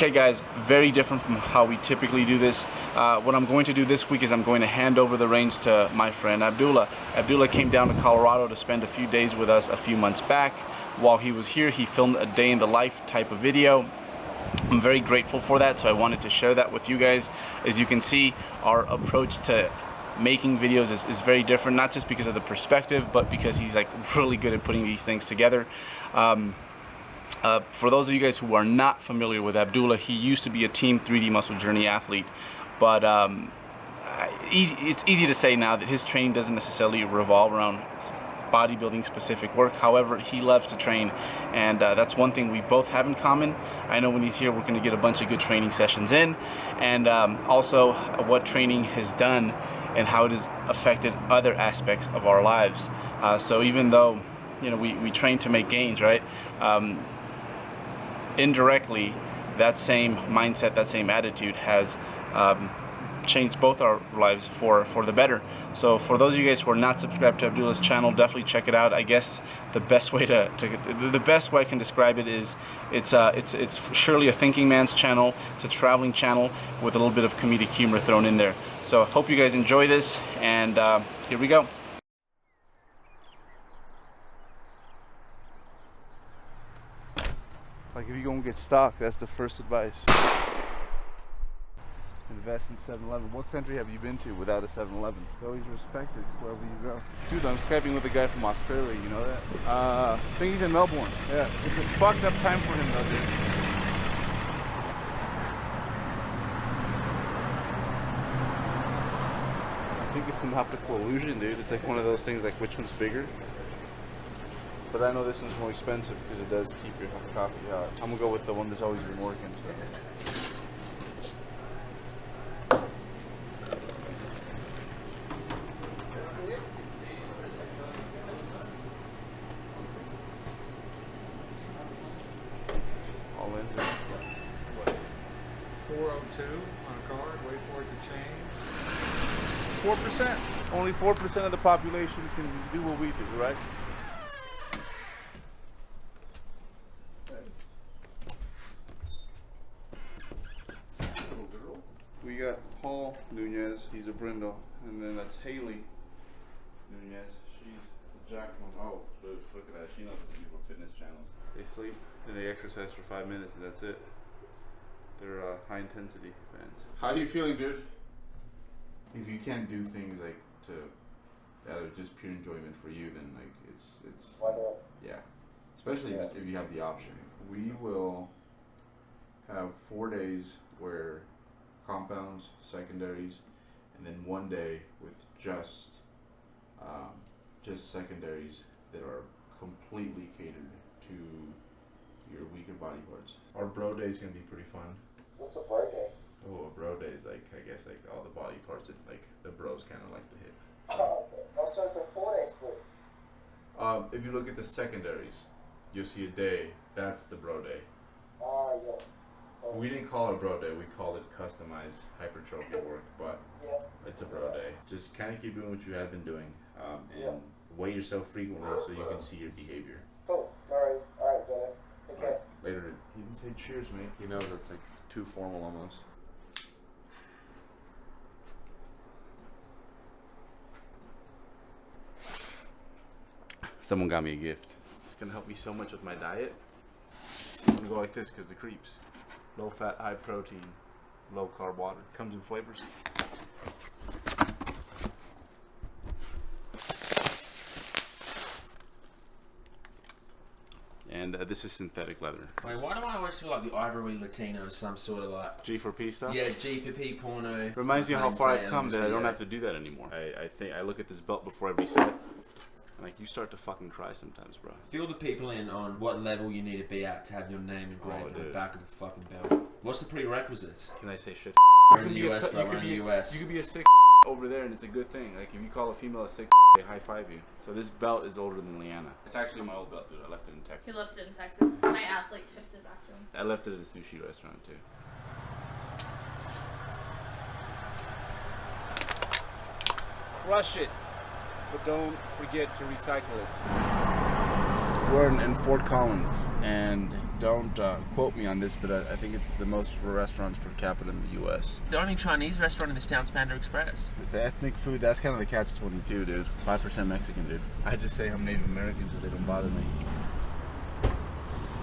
Okay guys, very different from how we typically do this. What I'm going to do this week is I'm going to hand over the reins to my friend Abdullah. Abdullah came down to Colorado to spend a few days with us a few months back. While he was here, he filmed a day in the life type of video. I'm very grateful for that, so I wanted to share that with you guys. As you can see, our approach to making videos is very different, not just because of the perspective, but because he's like really good at putting these things together. For those of you guys who are not familiar with Abdullah, he used to be a Team 3D Muscle Journey athlete, but it's easy to say now that his training doesn't necessarily revolve around bodybuilding specific work. However, he loves to train, and that's one thing we both have in common. I know when he's here, we're going to get a bunch of good training sessions in, and also what training has done and how it has affected other aspects of our lives. So even though, you know, we train to make gains, right? Indirectly, that same mindset, that same attitude has changed both our lives for the better. So for those of you guys who are not subscribed to Abdullah's channel, definitely check it out. I guess the best way the best way I can describe it is it's surely a thinking man's channel. It's a traveling channel with a little bit of comedic humor thrown in there. So I hope you guys enjoy this, and here we go. Like, if you're gonna get stock, that's the first advice. Invest in 7-Eleven. What country have you been to without a 7-Eleven? It's always respected wherever you go. Dude, I'm Skyping with a guy from Australia, you know that? I think he's in Melbourne. Yeah. It's a fucked up time for him though, dude. I think it's an optical illusion, dude. It's like one of those things like, which one's bigger? But I know this one's more expensive because it does keep your coffee hot. I'm gonna go with the one that's always been working. So. All in. What? 402 on a card. Wait for it to change. 4%. Only 4% of the population can do what we do, right? We got Paul Nuñez, he's a brindle, and then that's Haley Nuñez. She's the Jacqueline. Oh, look at that. She knows the people fitness channels. They sleep and they exercise for 5 minutes, and that's it. They're high intensity fans. How are you feeling, dude? If you can't do things like that are just pure enjoyment for you, then like it's yeah. Especially if you have the option. We will have 4 days where compounds, secondaries, and then 1 day with just secondaries that are completely catered to your weaker body parts. Our bro day is gonna be pretty fun. What's a bro day? Oh, a bro day is like, I guess, like all the body parts that like the bros kind of like to hit. Oh, okay. So it's a 4-day split. If you look at the secondaries, you'll see a day. That's the bro day. Yeah. We didn't call it bro day. We called it customized hypertrophy work, but it's a bro day. Just kind of keep doing what you have been doing, and weigh yourself frequently so you can see your behavior. Cool. Alright, got it. Okay. Later. He didn't say cheers, mate. He knows it's like too formal almost. Someone got me a gift. It's gonna help me so much with my diet. I'm gonna go like this because it creeps. Low fat, high protein, low carb water. Comes in flavors. And this is synthetic leather. Wait, why do I always feel like the Ivory Latino is some sort of like... G for P stuff? Yeah, G for P porno. Reminds me of how far I've come that I don't have to do that anymore. I think I look at this belt before every set, and like, you start to fucking cry sometimes, bro. Fill the people in on what level you need to be at to have your name engraved on the back of the fucking belt. What's the prerequisites? Can I say shit? We're in the US, bro. We're in the US. You could be a sick over there, and it's a good thing. Like, if you call a female a sick, they high five you. So this belt is older than Leanna. It's actually my old belt, dude. I left it in Texas. He left it in Texas. My athlete shipped it back to him. I left it at a sushi restaurant too. Crush it, but don't forget to recycle it. We're in Fort Collins, and don't quote me on this, but I think it's the most restaurants per capita in the U.S. The only Chinese restaurant in this town's Panda Express. The ethnic food, that's kind of the catch-22, dude. 5% Mexican, dude. I just say I'm Native American so they don't bother me.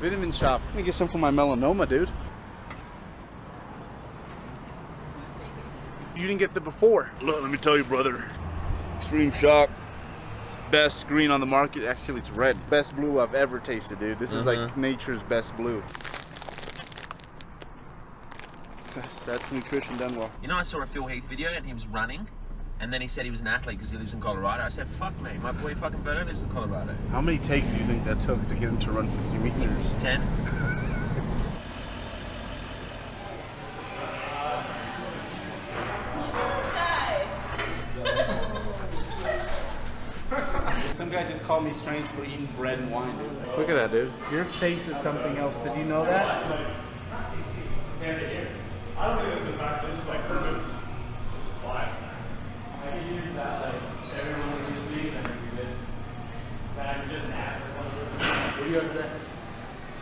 Vitamin shop. Let me get some for my melanoma, dude. You didn't get the before. Look, let me tell you, brother. Extreme Shock. It's best green on the market. Actually, it's red. Best blue I've ever tasted, dude. This is like nature's best blue. That's nutrition done well. You know, I saw a Phil Heath video and he was running. And then he said he was an athlete because he lives in Colorado. I said, fuck me, my boy fucking Alberto lives in Colorado. How many takes do you think that took to get him to run 50 meters? 10. Some guy just called me strange for eating bread and wine, dude. Look at that, dude. Your face is something else. Did you know that? I don't think this is back. This is like perfect. This is fine. I can use that, like, everyone would just leave and every bit. Then I can get an app or something. What do you have today?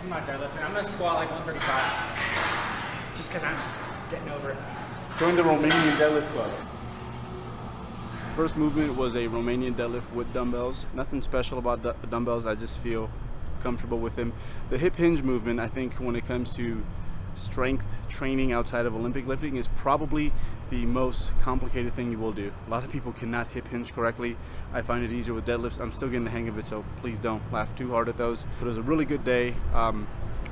I'm not deadlifting. I'm gonna squat like 135. Just cause I'm getting over it. Join the Romanian deadlift club. First movement was a Romanian deadlift with dumbbells. Nothing special about dumbbells. I just feel comfortable with them. The hip hinge movement, I think, when it comes to strength training outside of Olympic lifting, is probably the most complicated thing you will do. A lot of people cannot hip hinge correctly. I find it easier with deadlifts. I'm still getting the hang of it, so please don't laugh too hard at those. But it was a really good day,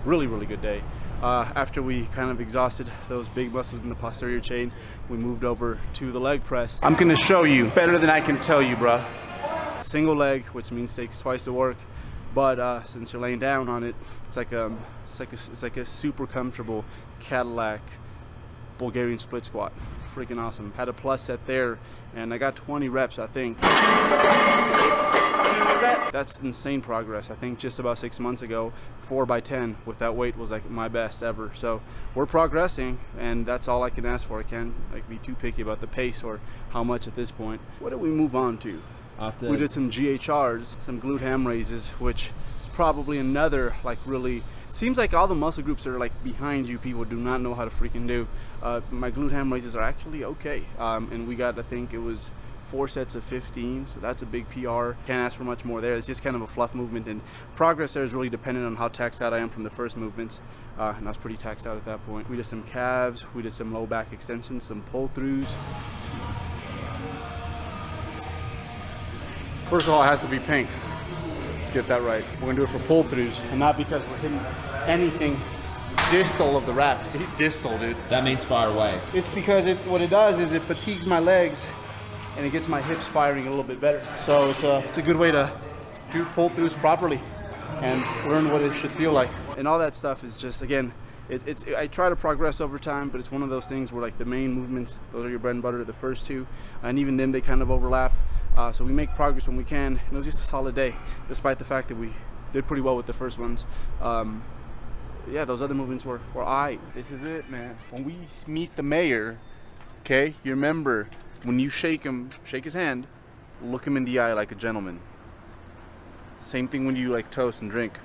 really good day. After we kind of exhausted those big muscles in the posterior chain, we moved over to the leg press. I'm gonna show you better than I can tell you, bruh. Single leg, which means takes twice the work, but since you're laying down on it, it's like a super comfortable Cadillac Bulgarian split squat. Freaking awesome. Had a plus set there, and I got 20 reps, I think. That's insane progress. I think just about 6 months ago, 4x10 with that weight was like my best ever. So we're progressing, and that's all I can ask for. I can't like be too picky about the pace or how much at this point. What did we move on to? After We did some GHRs, some glute ham raises, which is probably another like really, seems like all the muscle groups are like behind you people do not know how to freaking do. My glute ham raises are actually okay, and we got, I think it was 4 sets of 15, so that's a big PR. Can't ask for much more there. It's just kind of a fluff movement, and progress there is really dependent on how taxed out I am from the first movements, and I was pretty taxed out at that point. We did some calves, we did some low back extensions, some pull-throughs. First of all, it has to be pink. Let's get that right. We're gonna do it for pull-throughs, and not because we're hitting anything distal of the wrap. See, distal, dude. that means far away. It's because what it does is it fatigues my legs, and it gets my hips firing a little bit better. So it's a good way to do pull-throughs properly and learn what it should feel like. And all that stuff is just, again, I try to progress over time, but it's one of those things where like the main movements, those are your bread and butter, the first two, and even them, they kind of overlap. So we make progress when we can, and it was just a solid day, despite the fact that we did pretty well with the first ones. Yeah, those other movements were aight. This is it, man. When we meet the mayor, okay, you remember, when you shake his hand, look him in the eye like a gentleman. Same thing when you like toast and drink.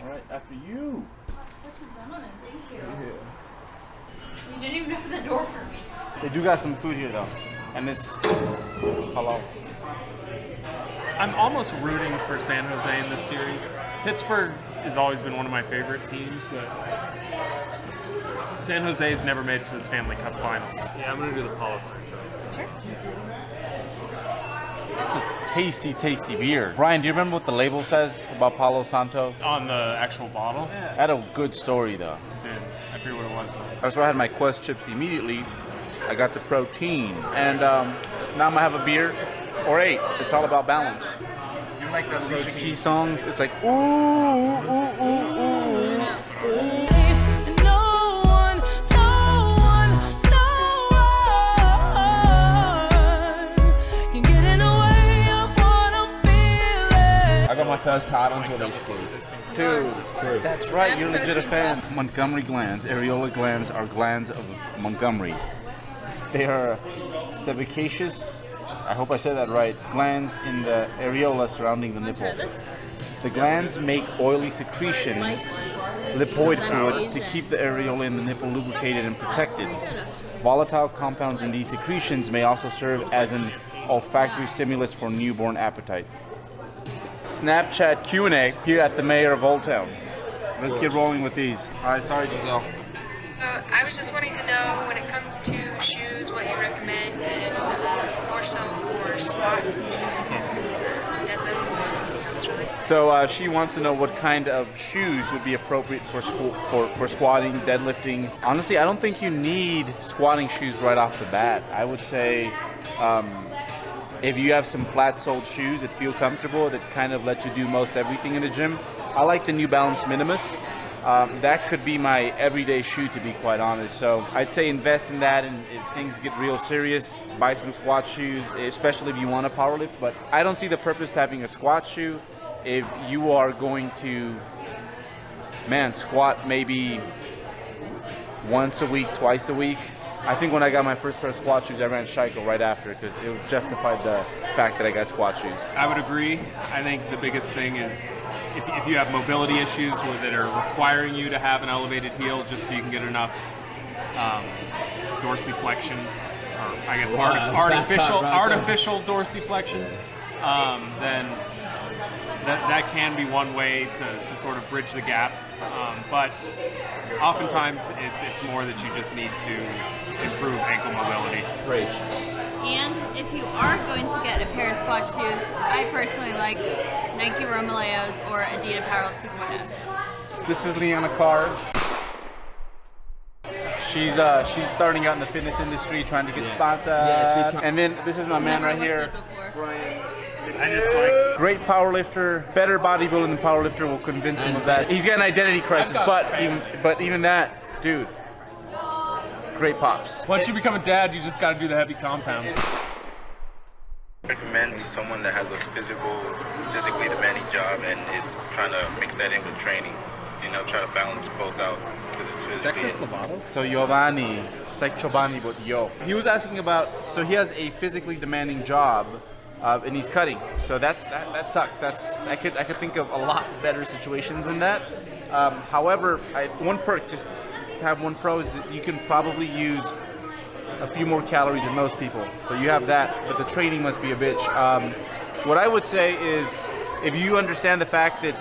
All right, after you. Oh, such a gentleman, thank you. Yeah. You didn't even open the door for me. They do got some food here though, and this halal. I'm almost rooting for San Jose in this series. Pittsburgh has always been one of my favorite teams, but San Jose has never made it to the Stanley Cup Finals. Yeah, I'm gonna do the Palo Santo. Sure. It's a tasty, tasty beer. Brian, do you remember what the label says about Palo Santo? On the actual bottle? It had a good story though. Dude, I forget what it was though. So I had my Quest chips immediately. I got the protein, and now I'm gonna have a beer or 8. It's all about balance. You like the Alicia Keys songs? It's like ooh, ooh, ooh, ooh, ooh. I got my first hard onto Alicia Keys. Dude, that's right, you're legit a fan. Montgomery glands, areola glands, are glands of Montgomery. They are sebaceous, I hope I said that right, glands in the areola surrounding the nipple. The glands make oily secretion, lipoid fluid to keep the areola and the nipple lubricated and protected. Volatile compounds in these secretions may also serve as an olfactory stimulus for newborn appetite. Snapchat Q&A here at the mayor of Old Town. Let's get rolling with these. All right, sorry, Giselle. I was just wanting to know, when it comes to shoes, what you recommend, and more so for squats, deadlifts, and anything else really. So she wants to know what kind of shoes would be appropriate for squatting, deadlifting. Honestly, I don't think you need squatting shoes right off the bat. I would say if you have some flat-soled shoes that feel comfortable, that kind of let you do most everything in the gym. I like the New Balance Minimus. That could be my everyday shoe, to be quite honest. So I'd say invest in that, and if things get real serious, buy some squat shoes, especially if you want to powerlift. But I don't see the purpose to having a squat shoe if you are going to, squat maybe once a week, twice a week. I think when I got my first pair of squat shoes, I ran Scheiko right after because it justified the fact that I got squat shoes. I would agree. I think the biggest thing is if you have mobility issues that are requiring you to have an elevated heel just so you can get enough dorsiflexion, or I guess artificial dorsiflexion, then that can be one way to sort of bridge the gap. But oftentimes it's more that you just need to improve ankle mobility. And if you are going to get a pair of squat shoes, I personally like Nike Romaleos or Adidas Powerlifting 2.0s. This is Liana Carr. She's starting out in the fitness industry, trying to get sponsors. And then this is my man right here, Brian. I just like Great powerlifter, better bodybuilder than powerlifter will convince him of that. He's got an identity crisis, but even that, dude, great pops. once you become a dad, you just got to do the heavy compounds. Recommend to someone that has a physically demanding job and is trying to mix that in with training, try to balance both out because it's physically. Is that Chris Lovato? So Giovanni, it's like Chobani, but yo. He was asking about, so he has a physically demanding job, and he's cutting. So that sucks. I could think of a lot better situations than that. However, one perk, just have one pro, is that you can probably use a few more calories than most people. So you have that, but the training must be a bitch. What I would say is, if you understand the fact that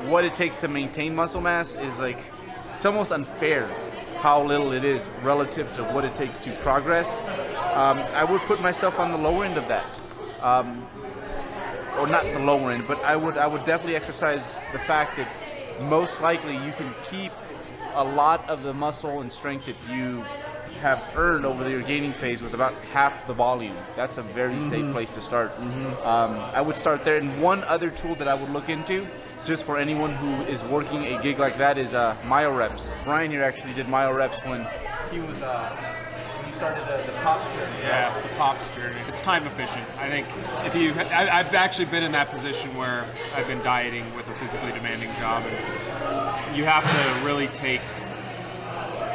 what it takes to maintain muscle mass is it's almost unfair how little it is relative to what it takes to progress. I would put myself on the lower end of that. Or not the lower end, but I would definitely exercise the fact that most likely you can keep a lot of the muscle and strength that you have earned over your gaining phase with about half the volume. That's a very safe place to start. I would start there. And one other tool that I would look into, just for anyone who is working a gig like that, is myo reps. Brian here actually did myo reps when he was when he started the POPs journey. Yeah, the POPs journey. It's time efficient. I think I've actually been in that position where I've been dieting with a physically demanding job, and you have to really take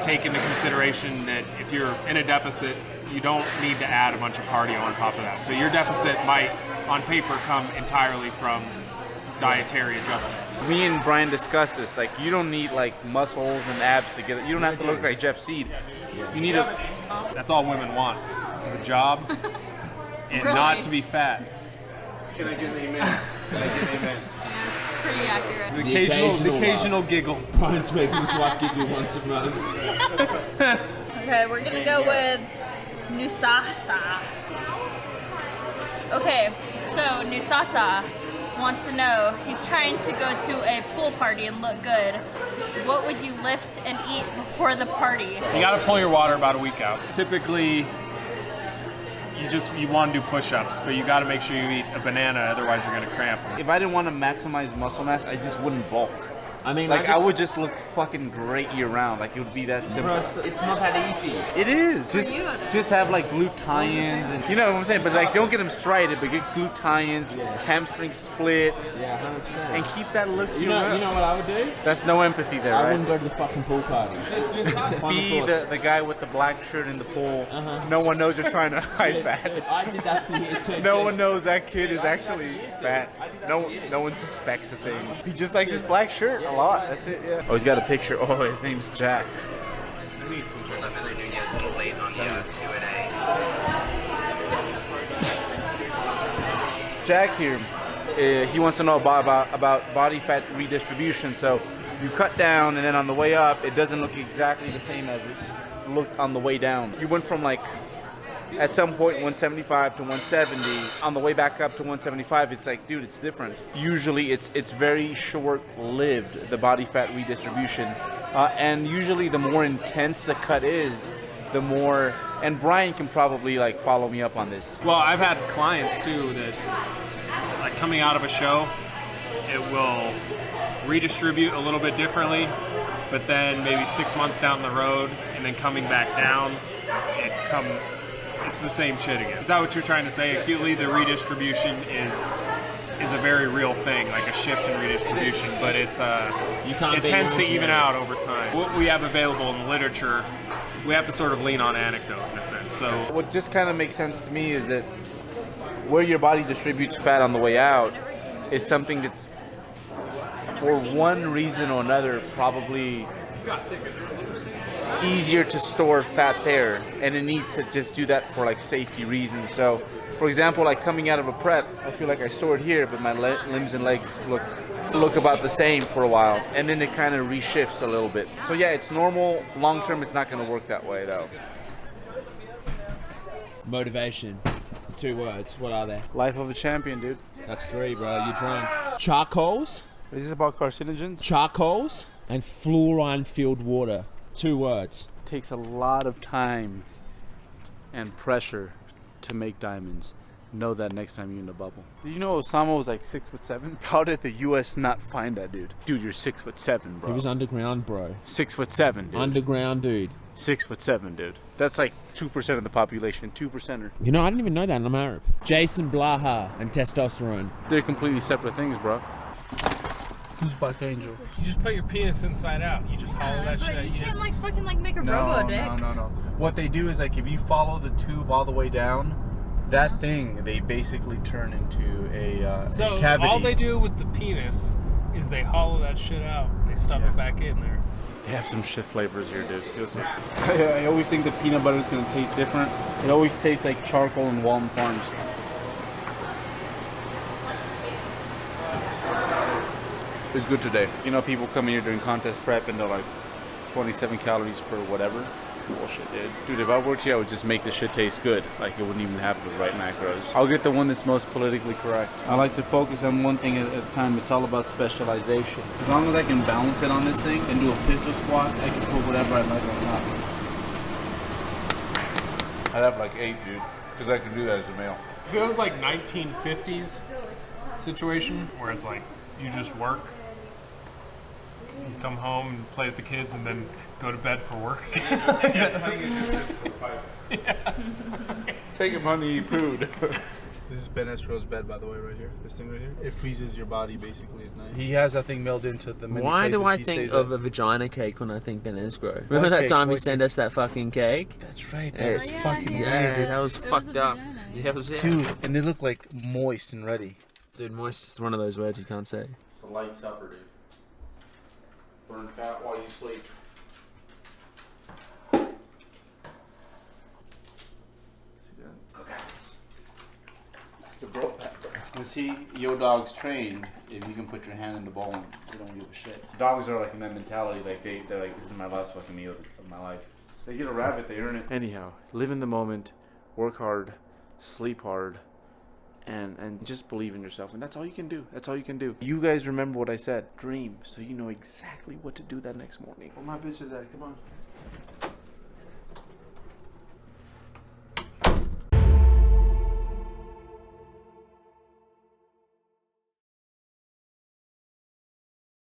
into consideration that if you're in a deficit, you don't need to add a bunch of cardio on top of that. So your deficit might, on paper, come entirely from dietary adjustments. Me and Brian discussed this. You don't need muscles and abs to get it. You don't have to look like Jeff Seed. You need a. That's all women want, is a job and not to be fat. Can I get an amen? Can I get an amen? Yeah, it's pretty accurate. The occasional giggle. Brian's making his wife giggle once a month. Okay, we're gonna go with Nusasa. Okay, so Nusasa wants to know, he's trying to go to a pool party and look good. What would you lift and eat before the party? You gotta pull your water about a week out. Typically, you want to do push-ups, but you got to make sure you eat a banana, otherwise you're going to cramp. If I didn't want to maximize muscle mass, I just wouldn't bulk. I mean, I would just look fucking great year round. It would be that simple. Bro, it's not that easy. It is. Just have glute tie-ins, and you know what I'm saying. But don't get them striated, but get glute tie-ins, hamstring split. Yeah, 100%. And keep that look. You know what I would do? That's no empathy there, right? I wouldn't go to the fucking pool party. Be the guy with the black shirt in the pool. No one knows you're trying to hide fat. I did that for you too. No one knows that kid is actually fat. No one suspects a thing. He just likes his black shirt. a lot. That's it. Yeah. Oh, he's got a picture. Oh, his name's Jack. I need some What's up, Mr. Nuñez? A little late on the Q&A. Jack here. He wants to know about body fat redistribution. So you cut down, and then on the way up, it doesn't look exactly the same as it looked on the way down. You went from like, at some point 175 to 170. On the way back up to 175, it's like, dude, it's different. Usually it's very short-lived, the body fat redistribution. And usually the more intense the cut is, the more, and Brian can probably like follow me up on this. Well, I've had clients too that, like, coming out of a show, it will redistribute a little bit differently, but then maybe 6 months down the road and then coming back down, it's the same shit again. Is that what you're trying to say? Acutely, the redistribution is a very real thing, like a shift in redistribution, but it tends to even out over time. What we have available in the literature, we have to sort of lean on anecdote in a sense. So what just kind of makes sense to me is that where your body distributes fat on the way out is something that's, for one reason or another, probably easier to store fat there, and it needs to just do that for like safety reasons. So, for example, like coming out of a prep, I feel like I stored here, but my limbs and legs look about the same for a while, and then it kind of reshifts a little bit. So yeah, it's normal. Long term, it's not going to work that way though. Motivation. 2 words. What are they? Life of a champion, dude. That's 3, bro. You're drunk. Charcoals. Is this about carcinogens? Charcoals and fluorine-filled water. 2 words. It takes a lot of time and pressure to make diamonds. Know that next time you're in the bubble. Did you know Osama was like 6'7"? How did the U.S. not find that dude? Dude, you're 6'7", bro. He was underground, bro. 6'7", dude. Underground, dude. 6'7", dude. That's like 2% of the population. 2%er. You know, I didn't even know that, and I'm Arab. Jason Blaha and testosterone. They're completely separate things, bro. Who's Black Angel? you just put your penis inside out. You just hollow that shit. But you can't like fucking like make a robo dick. No. What they do is like if you follow the tube all the way down, that thing they basically turn into a cavity. All they do with the penis is they hollow that shit out. They stuff it back in there. They have some shit flavors here, dude. I always think the peanut butter is gonna taste different. It always tastes like charcoal and Walton Farms. It's good today. You know, people come in here during contest prep and they're like 27 calories per whatever. Bullshit, dude. Dude, if I worked here, I would just make the shit taste good. Like, it wouldn't even have the right macros. I'll get the one that's most politically correct. I like to focus on one thing at a time. It's all about specialization. As long as I can balance it on this thing and do a pistol squat, I can put whatever I like on top. I'd have like 8, dude, because I could do that as a male. If it was like 1950s situation where it's like you just work, you come home and play with the kids, and then go to bed for work. Take him, honey, eat food. This is Ben Estro's bed, by the way, right here. This thing right here. It freezes your body basically at night. He has that thing melded into the many Why do I places he think stays of at. a vagina cake when I think Ben Esgro? Remember that cake? time he What sent us that fucking cake? That's right. That was yeah, fucking yeah. weird, dude. that was fucked up. Yeah, it was, yeah. Dude, and they look like moist and ready. Dude, moist is one of those words you can't say. It's a light supper, dude. Burn fat while you sleep. The bro pepper. You see, yo dogs trained if you can put your hand in the bowl and they don't give a shit. Dogs are like in that mentality, like they're like, this is my last fucking meal of my life. They get a rabbit, they earn it. Anyhow, live in the moment, work hard, sleep hard, and just believe in yourself. And that's all you can do. That's all you can do. You guys remember what I said. Dream, so you know exactly what to do that next morning. Where my bitch is at? Come on.